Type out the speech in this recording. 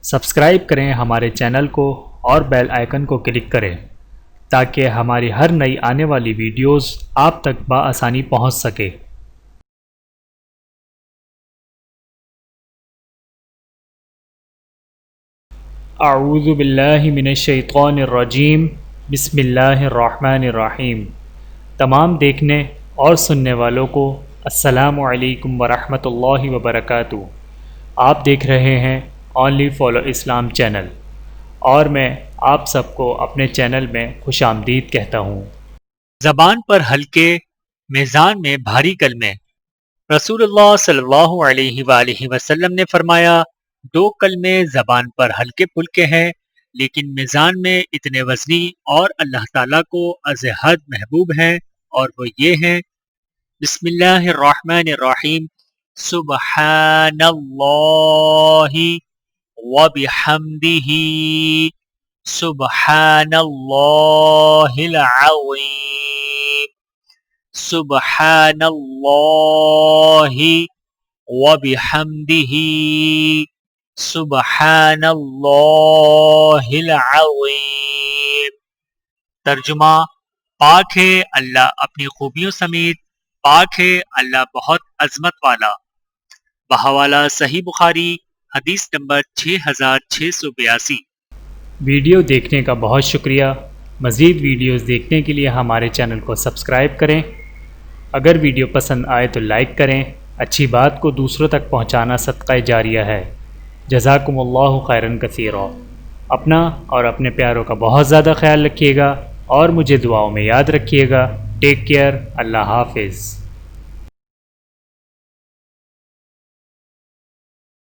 Subscribe کریں ہمارے channel کو اور بیل آئیکن کو کلک کریں تاکہ ہماری ہر نئی آنے والی ویڈیوز آپ تک بآسانی پہنچ سکے۔ اعوذ باللہ من الشیطان الرجیم، بسم اللہ الرحمن الرحیم۔ تمام دیکھنے اور سننے والوں کو السلام علیکم ورحمۃ اللہ وبرکاتہ۔ آپ دیکھ رہے ہیں اونلی فالو اسلام چینل، اور میں آپ سب کو اپنے چینل میں خوش آمدید کہتا ہوں۔ زبان پر ہلکے، میزان میں بھاری کلمے۔ رسول اللہ صلی اللہ علیہ وآلہ وسلم نے فرمایا، دو کلمے زبان پر ہلکے پھلکے ہیں لیکن میزان میں اتنے وزنی اور اللہ تعالیٰ کو از حد محبوب ہیں، اور وہ یہ ہیں: بسم اللہ الرحمن الرحیم، سبحان اللہ وبحمدہ، سبحان اللہ العظیم، سبحان اللہ وبحمدہ، سبحان اللہ العظیم۔ ترجمہ: پاک ہے اللہ اپنی خوبیوں سمیت، پاک ہے اللہ بہت عظمت والا۔ بحوالہ صحیح بخاری، حدیث نمبر 6682۔ ویڈیو دیکھنے کا بہت شکریہ۔ مزید ویڈیوز دیکھنے کے لیے ہمارے چینل کو سبسکرائب کریں۔ اگر ویڈیو پسند آئے تو لائک کریں۔ اچھی بات کو دوسروں تک پہنچانا صدقہ جاریہ ہے۔ جزاکم اللہ خیرا کثیرا۔ اپنا اور اپنے پیاروں کا بہت زیادہ خیال رکھیے گا اور مجھے دعاؤں میں یاد رکھیے گا۔ Take care. اللہ حافظ۔